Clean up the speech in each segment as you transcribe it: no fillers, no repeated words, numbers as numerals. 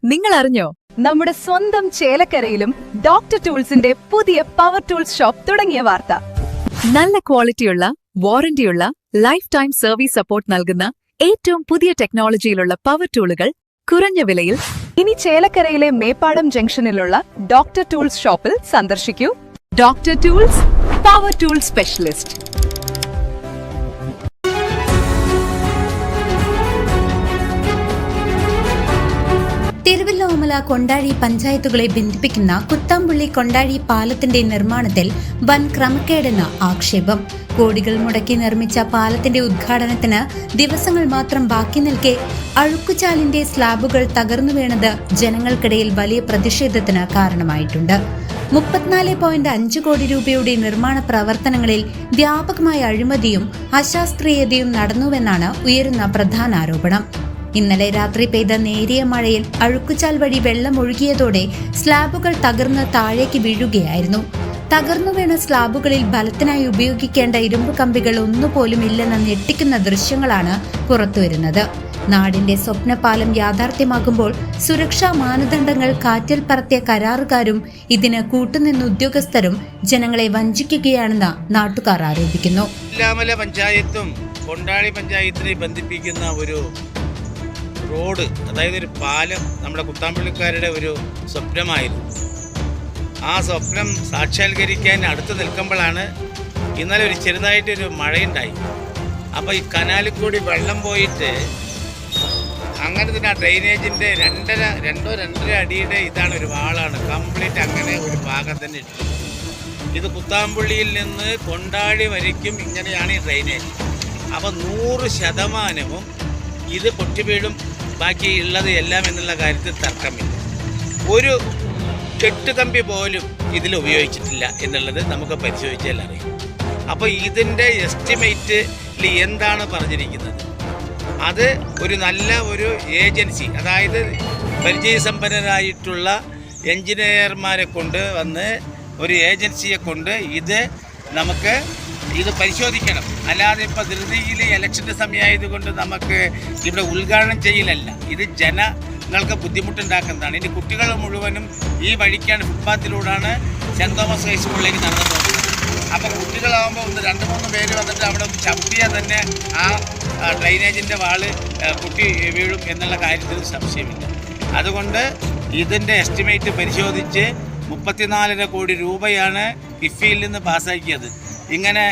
നിങ്ങൾ അറിഞ്ഞോ, നമ്മുടെ സ്വന്തം ചേലക്കരയിലും ഡോക്ടർ ടൂൾസിന്റെ പുതിയ പവർ ടൂൾസ് ഷോപ്പ് തുടങ്ങിയ വാർത്ത. നല്ല ക്വാളിറ്റിയുള്ള, വാറന്റിയുള്ള, ലൈഫ് ടൈം സർവീസ് സപ്പോർട്ട് നൽകുന്ന ഏറ്റവും പുതിയ ടെക്നോളജിയിലുള്ള പവർ ടൂളുകൾ കുറഞ്ഞ വിലയിൽ ഇനി ചേലക്കരയിലെ മേപ്പാടം ജംഗ്ഷനിലുള്ള ഡോക്ടർ ടൂൾസ് ഷോപ്പിൽ സന്ദർശിക്കൂ. Doctor tools, power tool specialist. Thiruvilwamala Kondazhi പഞ്ചായത്തുകളെ ബന്ധിപ്പിക്കുന്ന കുത്താമ്പുള്ളി കൊണ്ടാഴി പാലത്തിന്റെ നിർമ്മാണത്തിൽ വൻ ക്രമക്കേടെന്ന ആക്ഷേപം. കോടികൾ മുടക്കി നിർമ്മിച്ച പാലത്തിന്റെ ഉദ്ഘാടനത്തിന് ദിവസങ്ങൾ മാത്രം ബാക്കി നിൽക്കെ അഴുക്കുചാലിന്റെ സ്ലാബുകൾ തകർന്നു വീണത് ജനങ്ങൾക്കിടയിൽ വലിയ പ്രതിഷേധത്തിന് കാരണമായിട്ടുണ്ട്. 34.5 കോടി രൂപയുടെ നിർമ്മാണ പ്രവർത്തനങ്ങളിൽ വ്യാപകമായ അഴിമതിയും അശാസ്ത്രീയതയും നടന്നുവെന്നാണ് ഉയരുന്ന പ്രധാന ആരോപണം. ഇന്നലെ രാത്രി പെയ്ത നേരിയ മഴയിൽ അഴുക്കുചാൽ വഴി വെള്ളം ഒഴുകിയതോടെ സ്ലാബുകൾ തകർന്ന് താഴേക്ക് വീഴുകയായിരുന്നു. തകർന്നു വീണ സ്ലാബുകളിൽ ബലത്തിനായി ഉപയോഗിക്കേണ്ട ഇരുമ്പ് കമ്പികൾ ഒന്നുപോലും ഇല്ലെന്ന ഞെട്ടിക്കുന്ന ദൃശ്യങ്ങളാണ് പുറത്തുവരുന്നത്. നാടിന്റെ സ്വപ്നപാലം യാഥാർത്ഥ്യമാകുമ്പോൾ സുരക്ഷാ മാനദണ്ഡങ്ങൾ കാറ്റിൽ പറത്തിയ കരാറുകാരും ഇതിന് കൂട്ടുനിന്ന ഉദ്യോഗസ്ഥരും ജനങ്ങളെ വഞ്ചിക്കുകയാണെന്ന് നാട്ടുകാർ ആരോപിക്കുന്നു. പഞ്ചായത്തും കൊണ്ടാഴി പഞ്ചായത്തിനെ ബന്ധിപ്പിക്കുന്ന ഒരു റോഡ്, അതായത് ഒരു പാലം, നമ്മുടെ കുത്താമ്പള്ളിക്കാരുടെ ഒരു സ്വപ്നമായിരുന്നു. ആ സ്വപ്നം സാക്ഷാത്കരിക്കാൻ അടുത്ത് നിൽക്കുമ്പോഴാണ് ഇന്നലെ ഒരു ചെറുതായിട്ടൊരു മഴയുണ്ടായി. അപ്പോൾ ഈ കനാലിൽ കൂടി വെള്ളം പോയിട്ട് അങ്ങനെ തന്നെ ആ ഡ്രെയിനേജിൻ്റെ 2.5 അടിയുടെ ഇതാണ്, ഒരു വാളാണ് കംപ്ലീറ്റ്. അങ്ങനെ ഒരു ഭാഗം തന്നെ ഇട്ടു. ഇത് കുത്താമ്പുള്ളിയിൽ നിന്ന് കൊണ്ടാഴി വരയ്ക്കും ഇങ്ങനെയാണ് ഈ ഡ്രെയിനേജ്. അപ്പോൾ 100% ഇത് പൊട്ടിവീഴും, ബാക്കി ഉള്ളത് എല്ലാം എന്നുള്ള കാര്യത്തിൽ തർക്കമില്ല. ഒരു കെട്ടുകമ്പി പോലും ഇതിൽ ഉപയോഗിച്ചിട്ടില്ല എന്നുള്ളത് നമുക്ക് പരിശോധിച്ചാൽ അറിയാം. അപ്പോൾ ഇതിൻ്റെ എസ്റ്റിമേറ്റിൽ എന്താണ് പറഞ്ഞിരിക്കുന്നത്? അത് ഒരു നല്ല ഒരു ഏജൻസി, അതായത് പരിചയസമ്പന്നരായിട്ടുള്ള എൻജിനീയർമാരെ കൊണ്ട് വന്ന് ഒരു ഏജൻസിയെ കൊണ്ട് ഇത് പരിശോധിക്കണം. അല്ലാതെ ഇപ്പോൾ ധൃതിയിൽ ഇലക്ഷൻ്റെ സമയമായതുകൊണ്ട് നമുക്ക് ഇവിടെ ഉദ്ഘാടനം ചെയ്യലല്ല. ഇത് ജനങ്ങൾക്ക് ബുദ്ധിമുട്ടുണ്ടാക്കുന്നതാണ്. ഇനി കുട്ടികൾ മുഴുവനും ഈ വഴിക്കാണ്, ഫുട്പാത്തിലൂടെയാണ് സെൻറ് തോമസ് ഹൈസ്കൂളിലേക്ക് നടന്നു പോകുന്നത്. അപ്പോൾ കുട്ടികളാകുമ്പോൾ 2-3 പേര് വന്നിട്ട് അവിടെ ചവിട്ടിയാൽ തന്നെ ആ ഡ്രെയിനേജിൻ്റെ വാള് കുട്ടി വീഴും എന്നുള്ള കാര്യത്തിൽ സംശയമില്ല. അതുകൊണ്ട് ഇതിൻ്റെ എസ്റ്റിമേറ്റ് പരിശോധിച്ച് 34.5 കോടി രൂപയാണ് കിഫ്ബിയിൽ നിന്ന് പാസ്സാക്കിയത്. ഇങ്ങനെ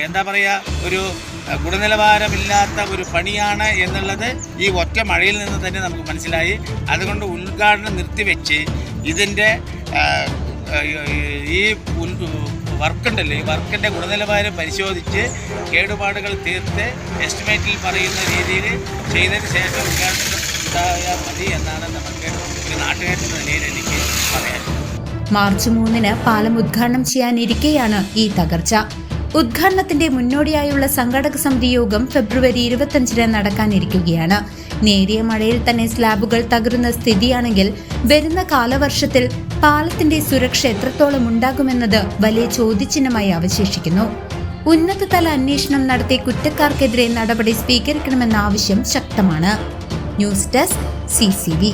എന്താ പറയുക, ഒരു ഗുണനിലവാരമില്ലാത്ത ഒരു പണിയാണ് എന്നുള്ളത് ഈ ഒറ്റ മഴയിൽ നിന്ന് തന്നെ നമുക്ക് മനസ്സിലായി. അതുകൊണ്ട് ഉദ്ഘാടനം നിർത്തിവെച്ച് ഇതിൻ്റെ ഈ വർക്കുണ്ടല്ലോ, ഈ വർക്കിൻ്റെ ഗുണനിലവാരം പരിശോധിച്ച് കേടുപാടുകൾ തീർത്ത് എസ്റ്റിമേറ്റിൽ പറയുന്ന രീതിയിൽ ചെയ്തതിന് ശേഷം ഉദ്ഘാടനം ഉണ്ടായാൽ മതി എന്നാണ് നമുക്ക് ഒരു നാട്ടുകാരുടെ നിലയിൽ എനിക്ക് പറയാനുള്ളത്. മാർച്ച് 3-ന് പാലം ഉദ്ഘാടനം ചെയ്യാനിരിക്കെയാണ് ഈ തകർച്ച. ഉദ്ഘാടനത്തിന്റെ മുന്നോടിയായുള്ള സംഘാടക സമിതി യോഗം ഫെബ്രുവരി 25-ന് നടക്കാനിരിക്കുകയാണ്. നേരിയ മഴയിൽ തന്നെ സ്ലാബുകൾ തകരുന്ന സ്ഥിതിയാണെങ്കിൽ വരുന്ന കാലവർഷത്തിൽ പാലത്തിന്റെ സുരക്ഷ എത്രത്തോളം ഉണ്ടാകുമെന്നത് വലിയ ചോദ്യചിഹ്നമായി അവശേഷിക്കുന്നു. ഉന്നതതല അന്വേഷണം നടത്തി കുറ്റക്കാർക്കെതിരെ നടപടി സ്വീകരിക്കണമെന്ന ആവശ്യം ശക്തമാണ്. News desk CCV.